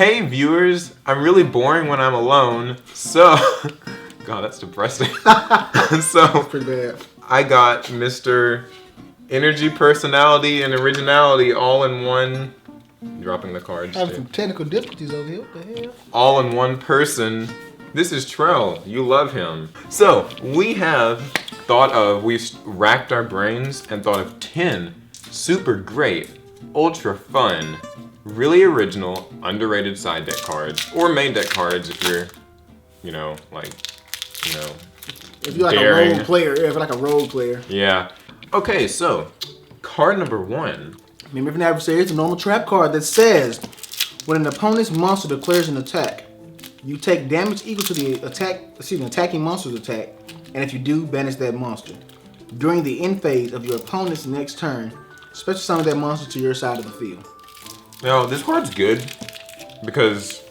Hey viewers, I'm really boring when I'm alone, so... God, that's depressing. So, That's pretty bad. I got Mr. Energy, Personality, and Originality all in one... Dropping the cards, Having some technical difficulties over here. What the hell? All in one person. This is Trell. You love him. So, we've racked our brains and thought of 10 super great, ultra fun, really original, underrated side deck cards, or main deck cards if you're, If you're like daring. a role player, if you're like a role player. Yeah. Okay, so, card number 1. Remember from Adversary, it's a normal trap card that says, when an opponent's monster declares an attack, you take damage equal to the attacking monster's attack, and if you do, banish that monster. During the end phase of your opponent's next turn, special summon that monster to your side of the field. Now, this card's good because,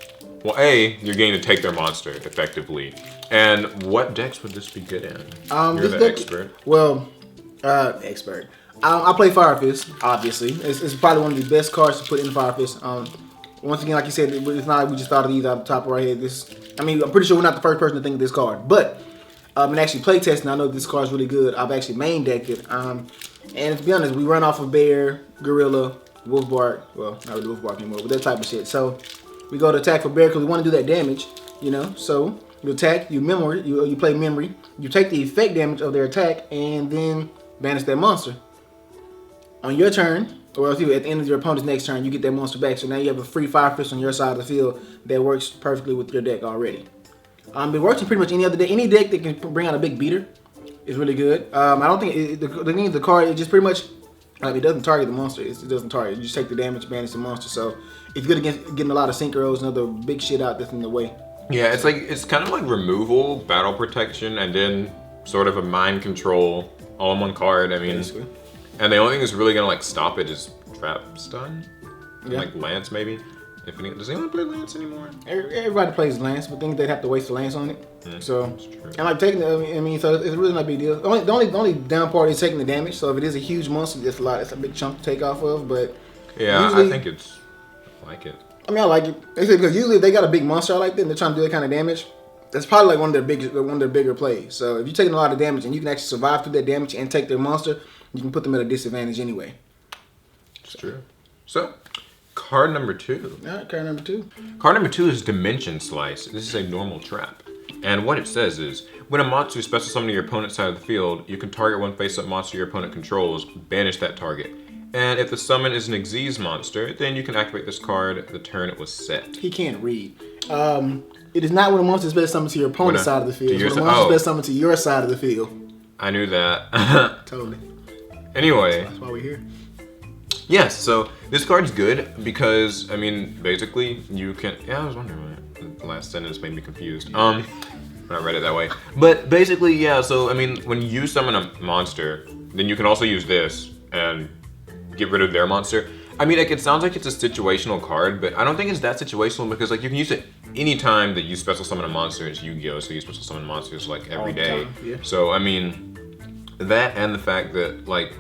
well, A, you're getting to take their monster effectively. And what decks would this be good in? You're the expert. Well, expert. I play Fire Fist, obviously. It's probably one of the best cards to put in Fire Fist. Once again, like you said, it's not like we just thought of these out the top of our head. I'm pretty sure we're not the first person to think of this card. But, in actually play testing, I know this card's really good. I've actually main decked it. And to be honest, we run off of Bear, Gorilla, Wolfbark. Well, not really Wolfbark anymore, but that type of shit. So, we go to attack for Bear because we want to do that damage, So, you attack, you play memory, you take the effect damage of their attack, and then banish that monster. On your turn, or at the end of your opponent's next turn, you get that monster back. So now you have a free Fire Fist on your side of the field that works perfectly with your deck already. It works in pretty much any other deck. Any deck that can bring out a big beater is really good. I don't think the thing is the card, it just pretty much, it doesn't target the monster. It doesn't target. You just take the damage, banish the monster. So it's good against getting a lot of synchros and other big shit out that's in the way. Yeah, it's kind of like removal, battle protection, and then sort of a mind control all in one card. I mean, basically. And the only thing that's really gonna stop it is trap stun, Yeah. like Lance maybe. Does anyone play Lance anymore? Everybody plays Lance, but think they'd have to waste the Lance on it. So, that's true. And taking so it's really not a big deal. The only down part is taking the damage. So if it is a huge monster, it's a big chunk to take off of. But yeah, usually, I think I like it. I like it. Because usually if they got a big monster like that and they're trying to do that kind of damage, that's probably like one of their bigger plays. So if you're taking a lot of damage and you can actually survive through that damage and take their monster, you can put them at a disadvantage anyway. It's true. So, card number 2. All right, card number 2. Card number 2 is Dimension Slice. This is a normal trap. And what it says is, when a monster is special summoned to your opponent's side of the field, you can target one face-up monster your opponent controls, banish that target. And if the summon is an Xyz monster, then you can activate this card the turn it was set. He can't read. It is not when a monster is special summoned to your opponent's side of the field. It's when a monster is special summoned to your side of the field. I knew that. Totally. Anyway. That's why we're here. Yes, so this card's good because, basically you can... Yeah, I was wondering why the last sentence made me confused. When I read it that way. But basically, yeah, so, when you summon a monster, then you can also use this and get rid of their monster. It sounds like it's a situational card, but I don't think it's that situational because, you can use it anytime that you special summon a monster. It's Yu-Gi-Oh! So you special summon monsters, every day. Yeah. So, that and the fact that,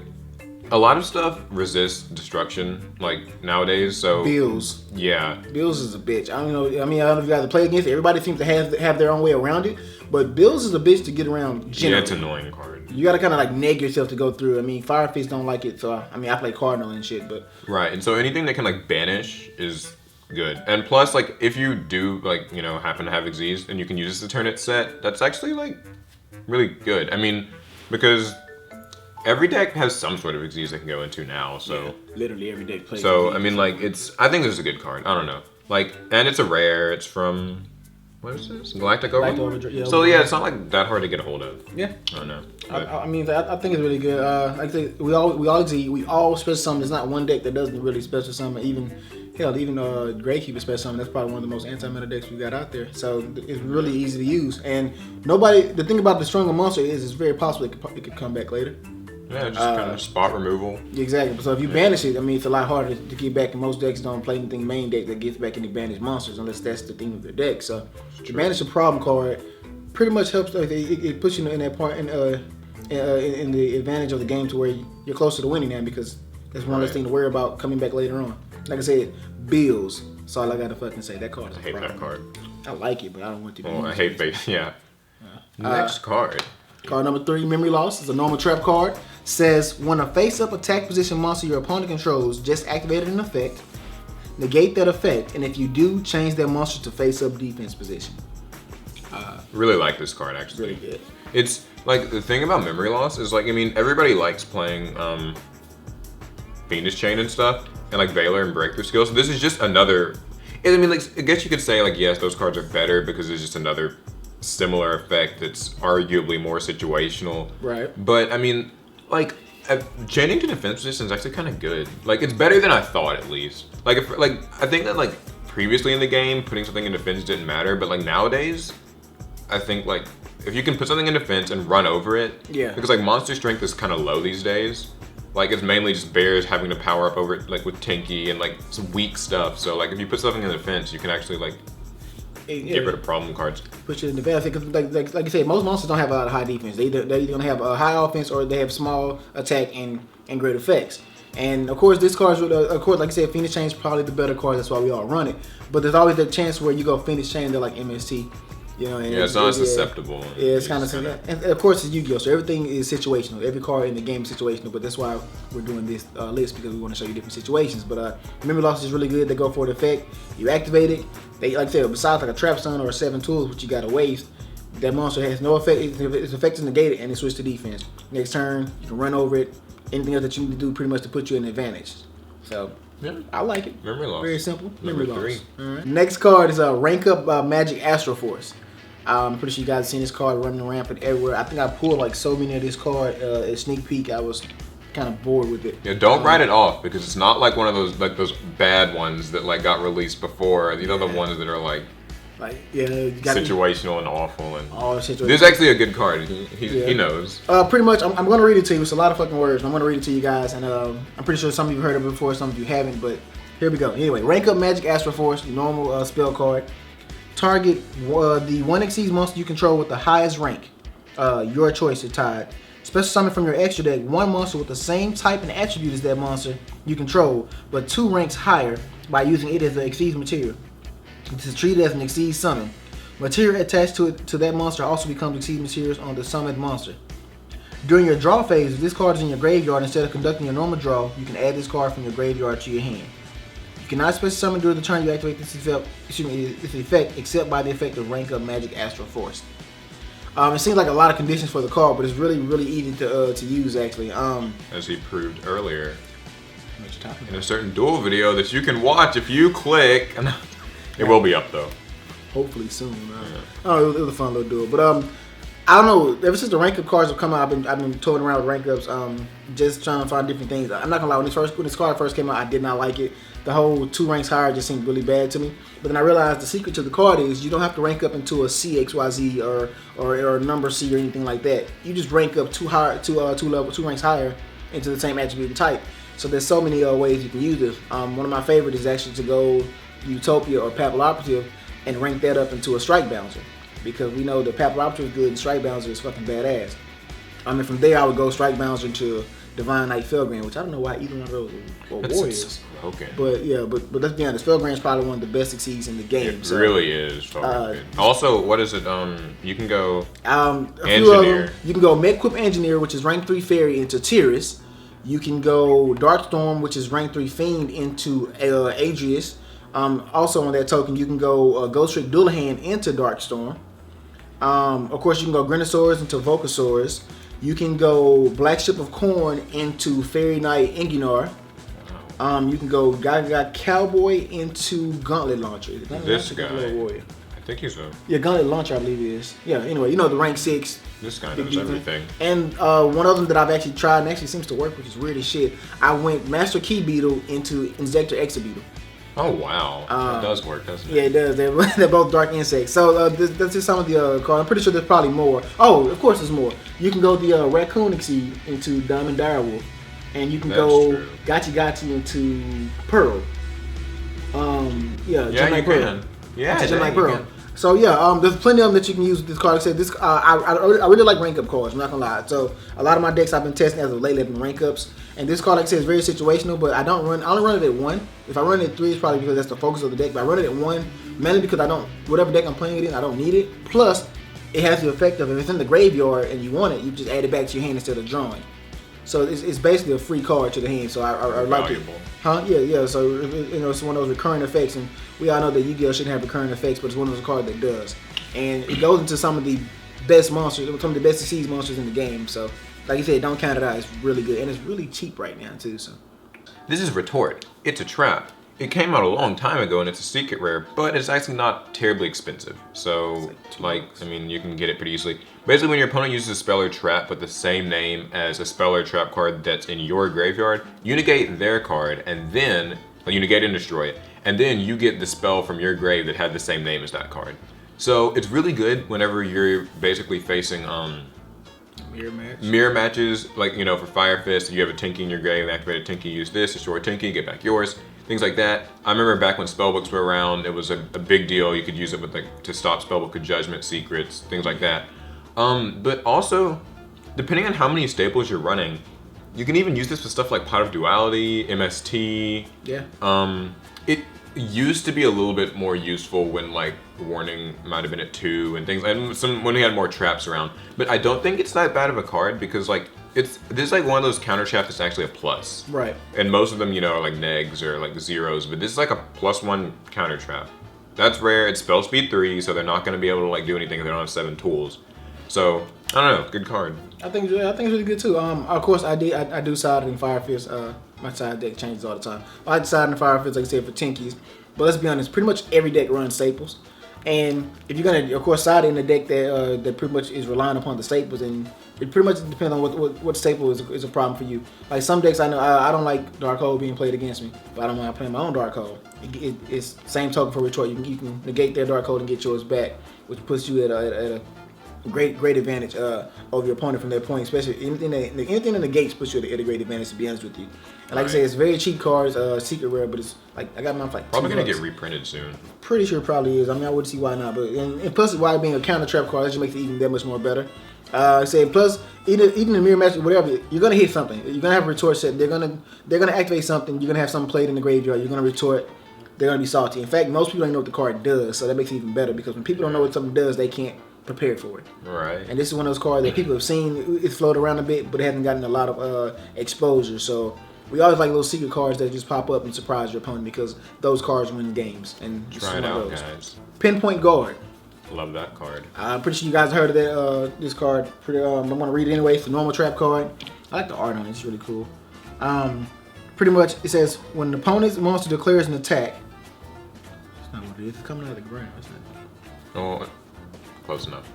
a lot of stuff resists destruction, nowadays, so... Bills. Yeah. Bills is a bitch. I don't know if you guys play against it. Everybody seems to have their own way around it, but Bills is a bitch to get around generally. Yeah, it's an annoying card. You gotta kind of neg yourself to go through. Fire Fist don't like it, so I play Cardinal and shit, but... Right, and so anything that can, banish is good. And plus, if you do, happen to have Xyz and you can use this to turn it set, that's actually, really good. Because every deck has some sort of Xyz that can go into now, so... Yeah, literally every deck plays So, Xyz. I think this is a good card. I don't know. And it's a rare. It's from... What is this? Galactic Overlord? Yeah, so, yeah, it's not, that hard to get a hold of. Yeah. I don't know. I think it's really good. Like I said, we all special summon. There's not one deck that doesn't really special summon. Even Greykeeper special summon. That's probably one of the most anti-meta decks we got out there. So it's really easy to use. And the thing about the stronger monster is it's very possible it could come back later. Yeah, just kind of spot removal. Exactly. So if you banish it, it's a lot harder to get back. And most decks don't play anything main deck that gets back any banished monsters unless that's the theme of their deck. So to banish a problem card pretty much helps. It puts you in that part in the advantage of the game to where you're closer to winning now because there's one less thing to worry about coming back later on. Like I said, bills. That's all I gotta fucking say. That card is I hate that card. I like it, but I don't want to be. Well, I hate base. Yeah. Next card. Card number 3, Memory Loss, is a normal trap card. Says when a face-up attack position monster your opponent controls just activated an effect, negate that effect, and if you do, change that monster to face-up defense position. Really like this card actually. Really good. It's like the thing about Memory Loss is like, I mean, everybody likes playing Venus Chain and stuff, and like Valor and Breakthrough Skill. So this is just another. I mean, like, I guess you could say like, yes, those cards are better because it's just another similar effect that's arguably more situational. Right. But I mean, like, chaining to defense position is actually kind of good. Like, it's better than I thought at least. Like, I think that like previously in the game, putting something in defense didn't matter, but like nowadays, I think like if you can put something in defense and run over it, yeah. Because like monster strength is kind of low these days. Like it's mainly just bears having to power up over it, like with Tinky and like some weak stuff. So like if you put something in defense, you can actually like get rid of problem cards. Put you in defense because like you said, most monsters don't have a lot of high defense. They're either gonna have a high offense or they have small attack and great effects. And of course, this card, of course, like I said, Phoenix Chain is probably the better card. That's why we all run it. But there's always that chance where you go Phoenix Chain, they're like MST. You know, and it's not susceptible. Yeah, it's kind of, and of course it's Yu-Gi-Oh, so everything is situational. Every card in the game is situational, but that's why we're doing this list because we want to show you different situations. But Memory Loss is really good. They go for the effect. You activate it. They, like I said, besides like a Trap Stun or a 7 Tools, which you got to waste, that monster has no effect. Its effect is negated, and it switches to defense. Next turn, you can run over it. Anything else that you need to do pretty much to put you in advantage. So. Yeah. I like it. Memory Loss. Very simple. Number Memory 3. Loss. Right. Next card is Rank Up Magic Astro Force. I'm pretty sure you guys have seen this card running rampant everywhere. I think I pulled like so many of this card at sneak peek. I was kind of bored with it. Yeah, don't write it off because it's not like one of those bad ones that like got released before. You know, the ones that are like situational and awful and all situational. This is actually a good card. He knows. Pretty much, I'm going to read it to you. It's a lot of fucking words. I'm going to read it to you guys, and I'm pretty sure some of you heard it before, some of you haven't. But here we go. Anyway, Rank Up Magic Astro Force, normal spell card. Target the 1 exceeds monster you control with the highest rank. Your choice is tied. Special summon from your extra deck 1 monster with the same type and attribute as that monster you control, but 2 ranks higher by using it as an exceeds material. This is treated as an exceeds summon. Material attached to that monster also becomes exceeds materials on the summoned monster. During your draw phase, if this card is in your graveyard, instead of conducting your normal draw, you can add this card from your graveyard to your hand. You cannot special summon during the turn you activate this effect, except by the effect of Rank Up Magic Astro Force. It seems like a lot of conditions for the card, but it's really easy to use actually. As he proved earlier what you talking in a certain duel video that you can watch if you click. It will be up though. Hopefully soon. Oh, it was a fun little duel, but I don't know. Ever since the rank up cards have come out, I've been toying around with rank ups, just trying to find different things. I'm not gonna lie. When this card first came out, I did not like it. The whole 2 ranks higher just seemed really bad to me. But then I realized the secret to the card is you don't have to rank up into a C, X, Y, Z or number C or anything like that. You just rank up 2 ranks higher into the same attribute and type. So there's so many ways you can use this. One of my favorite is actually to go Utopia or Papal Operative and rank that up into a Strike Bouncer. Because we know the Papal Operative is good and Strike Bouncer is fucking badass. From there I would go Strike Bouncer into Divine Knight Felgrand, which I don't know why either one of those were warriors. Okay. But yeah, but let's be honest, Felgrand is probably one of the best exceeds in the game. It really is. Also, what is it? You can go Engineer. You can go Medquip Engineer, which is rank 3 Fairy, into Tiris. You can go Darkstorm, which is rank 3 Fiend, into Adrius. Also on that token, you can go Ghost Trick Dullahan into Darkstorm. Of course, you can go Grinosaurus into Volcasaurus. You can go Black Ship of Corn into Fairy Knight Inginar. You can go Gaga Cowboy into Gauntlet Launcher. This guy. I think he's a... Yeah, Gauntlet Launcher, I believe he is. Yeah, anyway, you know the rank 6. This guy knows everything. And one of them that I've actually tried and actually seems to work, which is weird as shit. I went Master Key Beetle into Injector Exabeetle. Oh wow, that does work, doesn't it? Yeah, it does. They're both dark insects. So that's just some of the cards. I'm pretty sure there's probably more. Oh, of course there's more. You can go the Raccoon Exceed into Diamond Direwolf, and you can go Gachi into Pearl. Yeah, you Pearl. can. Yeah, Gemini Pearl. So yeah, there's plenty of them that you can use with this card. Like I said, this I really like rank up cards. I'm not gonna lie. So a lot of my decks I've been testing as of lately have been rank ups, and this card, like I said, is very situational. But I only run it at 1. If I run it at 3, it's probably because that's the focus of the deck. But I run it at 1 mainly because whatever deck I'm playing it in, I don't need it. Plus, it has the effect of if it's in the graveyard and you want it, you just add it back to your hand instead of drawing. So it's basically a free card to the hand. So I like it. Huh? Yeah. So it's one of those recurring effects, and we all know that Yu-Gi-Oh shouldn't have recurring effects, but it's one of those cards that does. And it goes into some of the best monsters, some of the best disease monsters in the game. So, like you said, don't count it out. It's really good, and it's really cheap right now too. So, this is Retort. It's a trap. It came out a long time ago, and it's a secret rare, but it's actually not terribly expensive. So, I mean, you can get it pretty easily. Basically, when your opponent uses a spell or trap with the same name as a spell or trap card that's in your graveyard, you negate their card, and then you negate and destroy it, and then you get the spell from your grave that had the same name as that card. So it's really good whenever you're basically facing mirror matches, like, you know, for Fire Fist, you have a Tinky in your grave, activate a Tinky, use this, destroy a Tinky, get back yours, things like that. I remember back when spellbooks were around, it was a big deal. You could use it with to stop spellbook of judgment, secrets, things like that. But also, depending on how many staples you're running, you can even use this with stuff like Pot of Duality, MST. Yeah. It used to be a little bit more useful when like warning might have been at 2 and things, and when we had more traps around. But I don't think it's that bad of a card because like this is like one of those counter traps that's actually a plus. Right. And most of them, you know, are like negs or like zeros, but this is like a +1 counter trap. That's rare. It's spell speed 3, so they're not going to be able to like do anything if they don't have 7 tools. So I don't know, good card. I think it's really good too. Of course, I do side in Fire Fist. My side deck changes all the time. I decide in Fire Fist, like I said, for Tinkies. But let's be honest, pretty much every deck runs staples. And if you're gonna, of course, side in a deck that pretty much is relying upon the staples, and it pretty much depends on what staple is a problem for you. Like some decks, I know I don't like Dark Hole being played against me, but I don't mind playing my own Dark Hole. It's same token for Retort. You can negate their Dark Hole and get yours back, which puts you at a great advantage over your opponent from that point. Especially anything in the gates puts you at a great advantage, to be honest with you. And like I say, it's very cheap cards, secret rare, but it's like I got mine for like probably $2. gonna get reprinted soon. Pretty sure it probably is. I mean, I wouldn't see why not. But and plus, why being a counter trap card, that just makes it even that much more better. Plus, even in mirror match, whatever, you're gonna hit something. You're gonna have a retort set. They're gonna activate something. You're gonna have something played in the graveyard. You're gonna retort. They're gonna be salty. In fact, most people don't know what the card does, so that makes it even better because when people don't know what something does, they can't prepare for it. Right. And this is one of those cards that people have seen. It's floated around a bit, but it hasn't gotten a lot of exposure. So we always like those secret cards that just pop up and surprise your opponent because those cards win games. And try it out, guys. Pinpoint Guard. Love that card. I'm pretty sure you guys heard of that. This card. I'm gonna read it anyway. It's a normal trap card. I like the art on it. It's really cool. Pretty much it says when the opponent's monster declares an attack. It's not what it is. It's coming out of the ground. It's not. Oh, close enough.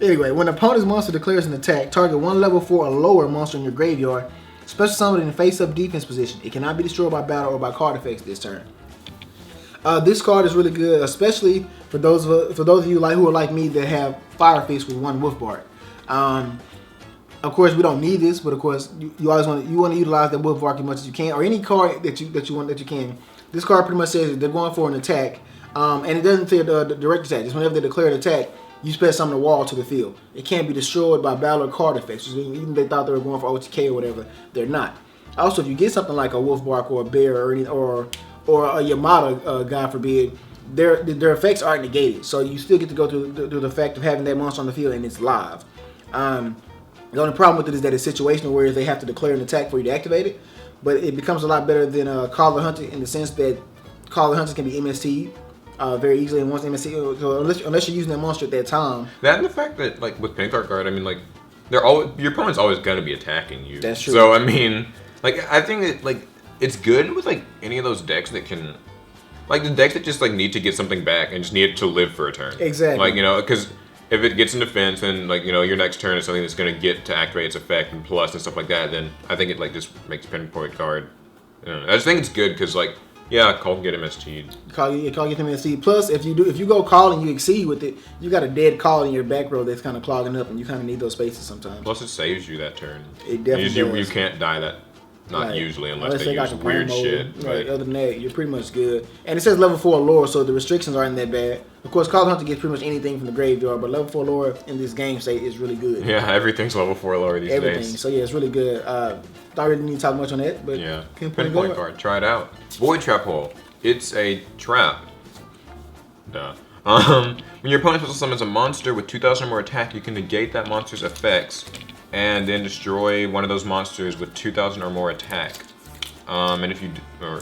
Anyway, when the opponent's monster declares an attack, target 1 level 4 or lower monster in your graveyard. Special summon in face-up defense position. It cannot be destroyed by battle or by card effects this turn. This card is really good, especially for those of you who are like me that have Fire Fist with 1 Wolf Bark. Of course, we don't need this, but of course, you always want to utilize that Wolf Bark as much as you can, or any card that you can. This card pretty much says they're going for an attack, and it doesn't say the direct attack. Just whenever they declare an attack, you spell summon the wall to the field. It can't be destroyed by battle or card effects. Even if they thought they were going for OTK or whatever, they're not. Also, if you get something like a Wolf Bark or a Bear or a Yamada, God forbid, their effects aren't negated. So you still get to go through the fact of having that monster on the field and it's live. The only problem with it is that it's situational, where they have to declare an attack for you to activate it. But it becomes a lot better than Call the Hunter in the sense that Call the Hunters can be MST'd very easily, and once MST, so unless you're using that monster at that time. That and the fact that like with Pinpoint Guard, I mean like your opponent's always gonna be attacking you. That's true. So I mean, like I think that like it's good with like any of those decks that can, like the decks that just like need to get something back and just need it to live for a turn. Exactly. Like, you know, because if it gets in defense and like, you know, your next turn is something that's gonna get to activate its effect and plus and stuff like that, then I think it like just makes Pinpoint Guard. I just think it's good because like. Yeah, call can get MST'd. Call get MST'd. Plus, if you go call and you exceed with it, you got a dead call in your back row that's kind of clogging up, and you kind of need those spaces sometimes. Plus, it saves you that turn. It definitely does. You can't die that Not Like, usually, unless they got use the weird mode. shit. Right. But Other than that, you're pretty much good. And it says level 4 lore, so the restrictions aren't that bad. Of course, Call of Hunter gets pretty much anything from the graveyard, but level 4 lore in this game state is really good. yeah, everything's level 4 lore these days. So yeah, it's really good. Don't really need to talk much on that, but Yeah. Pinpoint Guard. Try it out. Void Trap Hole. It's a trap. Duh. When your opponent special summons a monster with 2,000 or more attack, you can negate that monster's effects and then destroy one of those monsters with 2,000 or more attack. And if you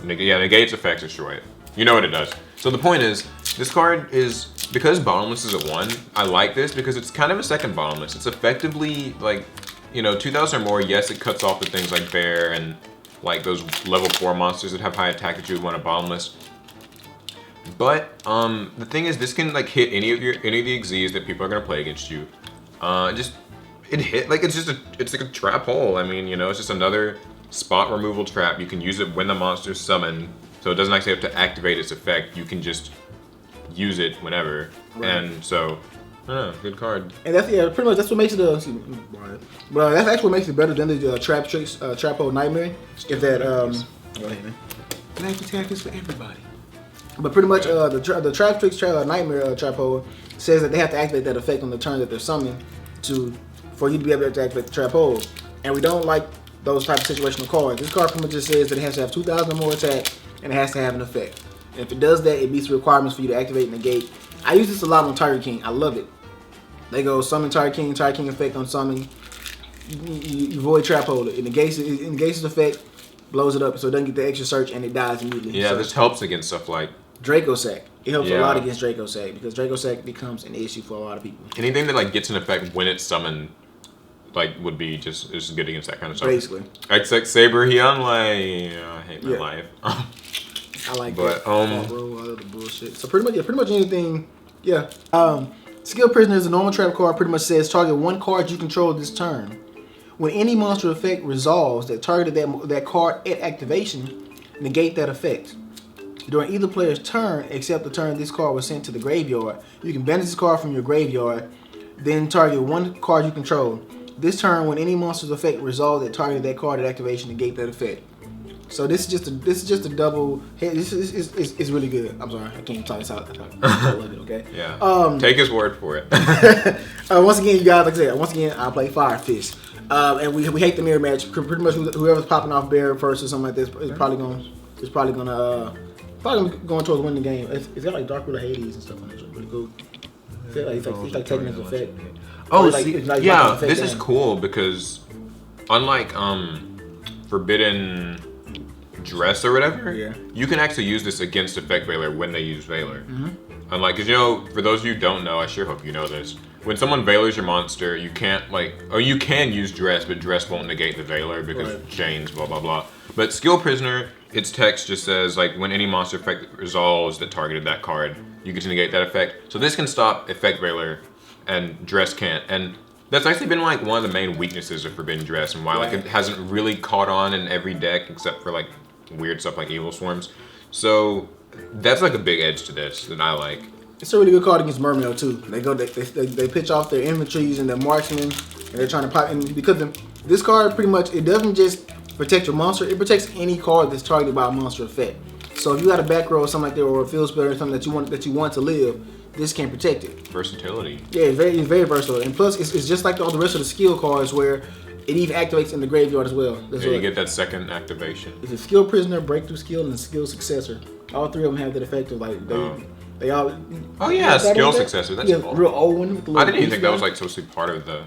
negate its effects, destroy it. You know what it does. So the point is, this card is, because Bottomless is at 1, I like this because it's kind of a second Bottomless. It's effectively like, 2,000 or more. Yes, it cuts off the things like Bear and like those level 4 monsters that have high attack that you would want a Bottomless. But the thing is, this can like hit any of the XZs that people are gonna play against you. It's like a trap hole. I mean, it's just another spot removal trap. You can use it when the monster's summoned, so it doesn't actually have to activate its effect. You can just use it whenever. Right. And so, I don't know, good card. And that's pretty much that's what makes it that's actually what makes it better than the trap hole nightmare. If that go ahead, man. Life attack is for everybody. But pretty much the trap tricks nightmare trap hole says that they have to activate that effect on the turn that they're summoned for you to be able to activate the trap hole. And we don't like those type of situational cards. This card pretty much just says that it has to have 2,000 or more attack and it has to have an effect. And if it does that, it meets the requirements for you to activate and negate. I use this a lot on Tiger King. I love it. They go summon Tiger King effect on summon. You void trap hole it. It negates its effect, blows it up so it doesn't get the extra search and it dies immediately. Yeah, so, this helps against stuff like Draco Sack. It helps a lot against Draco Sack because Draco Sack becomes an issue for a lot of people. Anything that like gets an effect when it's summoned, like would be just good against that kind of stuff. Basically. XX Saber Hyunlei. I hate my life. I like that. All the bullshit. So pretty much anything. Yeah. Skill Prisoner is a normal trap card. Pretty much says target one card you control this turn. When any monster effect resolves that targeted that card at activation, negate that effect. During either player's turn, except the turn this card was sent to the graveyard, you can banish this card from your graveyard, then target one card you control. This turn, when any monster's effect resolves that targeted that card at activation, negate that effect. So this is just a double. Hey, this is really good. I'm sorry, I can't talk this out. I love it. Okay. Yeah. Take his word for it. Once again, you guys, like I said, I play Fire Fist, and we hate the mirror match. Pretty much, whoever's popping off Bear first or something like this is probably going towards winning the game. It's got like Dark Ruler Hades and stuff on it. It's really cool. It's like taking its effect. Oh, this is cool because unlike Forbidden Dress or whatever, you can actually use this against Effect Veiler when they use Veiler. Unlike, because for those of you who don't know, I sure hope you know this. When someone Veilers your monster, you can't you can use Dress, but Dress won't negate the Veiler because chains, blah blah blah. But Skill Prisoner, its text just says like when any monster effect resolves that targeted that card, you get to negate that effect. So this can stop Effect Veiler, and Dress can't. And that's actually been like one of the main weaknesses of Forbidden Dress, and why like it hasn't really caught on in every deck except for like weird stuff like Evil Swarms. So that's like a big edge to this that I like. It's a really good card against Mermail too. They pitch off their infantries and their marksmen, and they're trying to pop. And because this card pretty much, it doesn't just protect your monster, it protects any card that's targeted by a monster effect. So if you got a back row or something like that, or a field spell or something that you want to live, this can protect it. Versatility. Yeah, it's very versatile, and plus it's just like all the rest of the skill cards where it even activates in the graveyard as well. You get that second activation. It's a Skill Prisoner, Breakthrough Skill, and a Skill Successor. All three of them have that effect of like they all. Oh yeah, Skill Successor. That's cool. Real old one. With the I didn't even think that was like supposed to be part of the.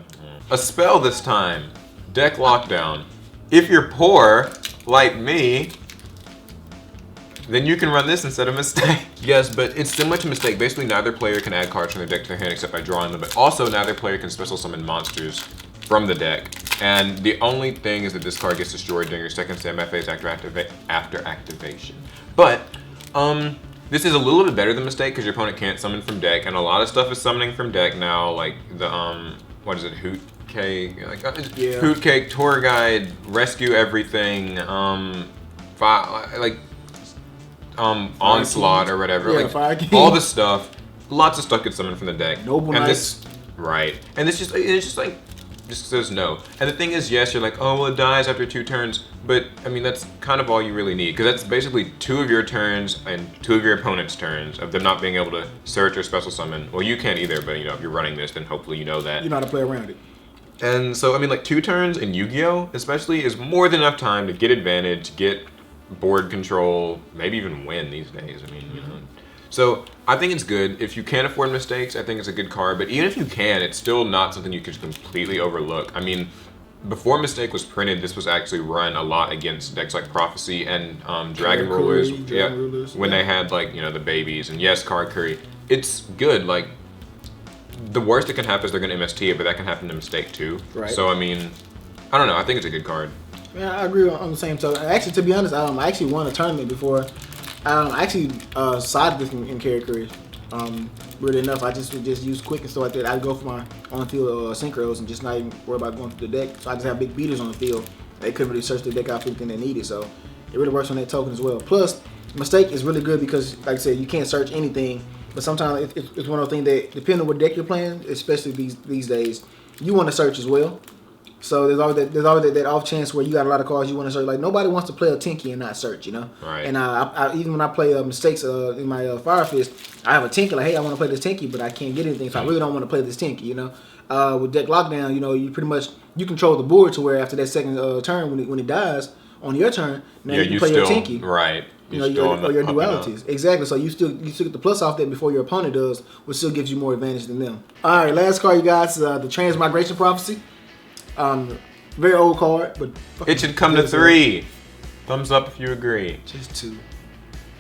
A spell this time. Deck Lockdown. If you're poor, like me, then you can run this instead of Mistake. Yes, but it's similar to Mistake. Basically, neither player can add cards from their deck to their hand except by drawing them. But also, neither player can special summon monsters from the deck. And the only thing is that this card gets destroyed during your second standby phase after activation. But this is a little bit better than Mistake because your opponent can't summon from deck, and a lot of stuff is summoning from deck now, like the what is it, Hoot Cake, Hoot Cake, Tour Guide, Rescue Everything, Onslaught or whatever, all the stuff. Lots of stuff gets summoned from the deck. Noble Knights. And it's just like just says no. And the thing is, yes, you're like, oh, well, it dies after 2 turns, but I mean, that's kind of all you really need, because that's basically 2 of your turns and 2 of your opponent's turns of them not being able to search or special summon. Well, you can't either, but you know, if you're running this, then hopefully you know that. You know how to play around it. And so, I mean, like 2 turns in Yu-Gi-Oh! Especially is more than enough time to get advantage, get board control, maybe even win these days. I mean, you know. So I think it's good. If you can't afford mistakes, I think it's a good card. But even if you can, it's still not something you could completely overlook. I mean, before Mistake was printed, this was actually run a lot against decks like Prophecy and Dragon Rulers. When they had like, you know, the babies and yes, Card Curry. It's good. Like, the worst that can happen is they're going to MST it, but that can happen to Mistake too. Right. So I mean, I don't know. I think it's a good card. Yeah, I agree on the same token. Actually, to be honest, I actually won a tournament before. I actually sided this in characters. Weird enough, I just use quick and stuff like that. I'd go for my on-field synchros and just not even worry about going through the deck. So I just have big beaters on the field. They couldn't really search the deck out for anything they needed. So it really works on that token as well. Plus, Mistake is really good because, like I said, you can't search anything. But sometimes it's one of those things that, depending on what deck you're playing, especially these days, you want to search as well. So there's always that off chance where you got a lot of cards you want to search. Like, nobody wants to play a Tinky and not search, you know? Right. And I even when I play Mistakes in my Fire Fist, I have a Tinky, like, hey, I want to play this Tinky, but I can't get anything, so I really don't want to play this Tinky, you know? With Deck Lockdown, you know, you pretty much, you control the board to where after that second turn, when it dies, on your turn, now you can play your Tinky. Right. You know, your dualities. Exactly. So you still get the plus off that before your opponent does, which still gives you more advantage than them. All right, last card, you guys, the Transmigration Prophecy. Very old card, but it should come to 3. Thumbs up if you agree. Just 2.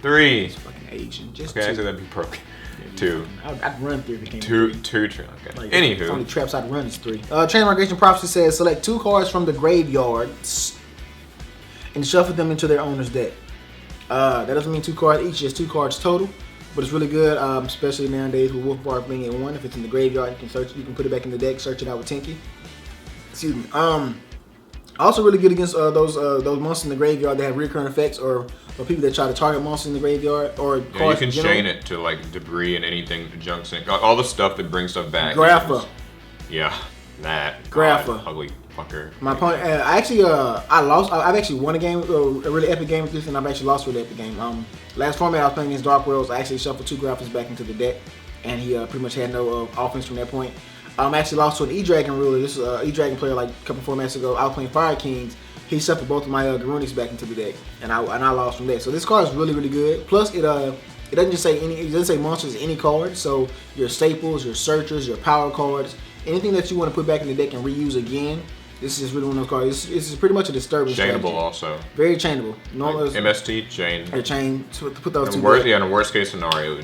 3. It's fucking Asian. Just 2. Okay, 2. so that'd be broken. 2. I'd run 3 if it came 2. to 2. Okay. Like, Anywho, only traps I'd run is 3. Transmigration Prophecy says select 2 cards from the graveyards and shuffle them into their owner's deck. That doesn't mean 2 cards each, just 2 cards total. But it's really good, especially nowadays with Wolf Bark being at 1. If it's in the graveyard, you can search. You can put it back in the deck, search it out with Tinky. Excuse me. Also really good against those monsters in the graveyard that have recurring effects, or people that try to target monsters in the graveyard, or yeah, you can chain it to like debris and anything, junk sync, all the stuff that brings stuff back. Grapha. Yeah, that. Grapha. God, ugly fucker. My opponent, I lost. I've actually won a game, a really epic game with this, and I've actually lost a really epic game. Last format I was playing against Dark Worlds, I actually shuffled 2 Graphas back into the deck, and he pretty much had no offense from that point. I actually lost to an E-Dragon ruler. This is an E-Dragon player like a couple formats ago. I was playing Fire Kings. He shuffled both of my Garunis back into the deck, and I lost from that. So this card is really, really good. Plus, it doesn't just say it doesn't say monsters, any card. So your staples, your searchers, your power cards, anything that you want to put back in the deck and reuse again. This is just really one of those cards. This is pretty much a disturbance. Chainable strategy. Also. Very chainable. Like MST, chain. A chain to put those two. In a worst case scenario,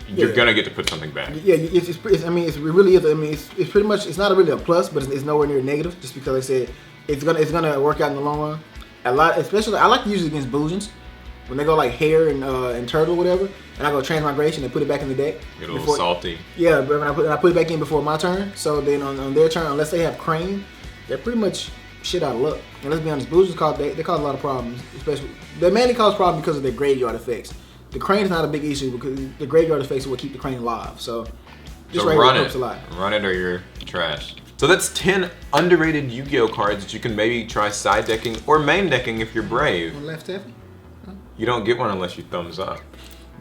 you're gonna get to put something back. Yeah, I mean, it really is. I mean, it's pretty much. It's not really a plus, but it's nowhere near negative. Just because they said it's gonna work out in the long run. Especially I like to use it against Boozians. When they go like Hare and Turtle, whatever, and I go Transmigration and put it back in the deck. Get a little salty. Yeah, but when I put it back in before my turn, so then on their turn, unless they have Crane, they're pretty much shit out of luck. And let's be honest, Boozians they cause a lot of problems. Especially they mainly cause problems because of their graveyard effects. The Crane is not a big issue because the graveyard effects are what keep the Crane alive. So just run it. Run it or you're trash. So that's 10 underrated Yu-Gi-Oh cards that you can maybe try side decking or main decking if you're brave. Left tappy? You don't get one unless you thumbs up.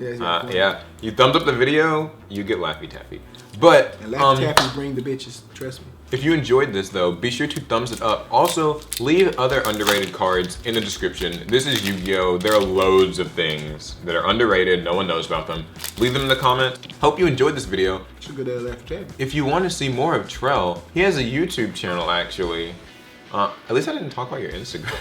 Yeah, you thumbs up the video, you get Laffy Taffy. But and Laffy Taffy bring the bitches, trust me. If you enjoyed this though, be sure to thumbs it up. Also, leave other underrated cards in the description. This is Yu-Gi-Oh! There are loads of things that are underrated, no one knows about them. Leave them in the comments. Hope you enjoyed this video. If you want to see more of Trell, he has a YouTube channel actually. At least I didn't talk about your Instagram.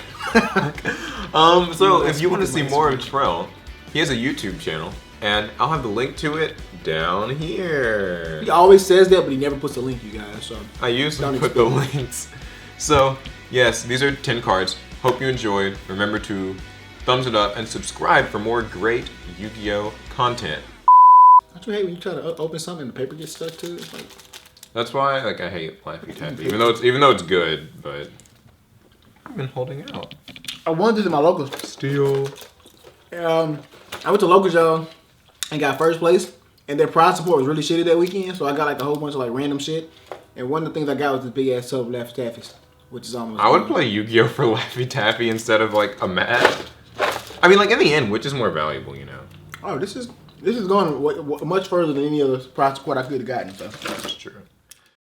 So if you want to see more of Trell, he has a YouTube channel, and I'll have the link to it down here. He always says that, but he never puts the link, you guys. So I usually put the links. So yes, these are 10 cards. Hope you enjoyed. Remember to thumbs it up and subscribe for more great Yu-Gi-Oh content. Don't you hate when you try to open something and the paper gets stuck to it? It's like... That's why I hate Laffy Taffy, even though it's good, but I've been holding out. I won this in my locals. Steal. I went to locals, y'all, and got first place, and their prize support was really shitty that weekend, so I got like a whole bunch of like random shit. And one of the things I got was this big ass tub of Laffy Taffies, which is almost. I would play Yu-Gi-Oh for Laffy Taffy instead of like a mat. I mean, like in the end, which is more valuable, you know? Oh, this is going much further than any other prize squad I could have gotten. So That's true.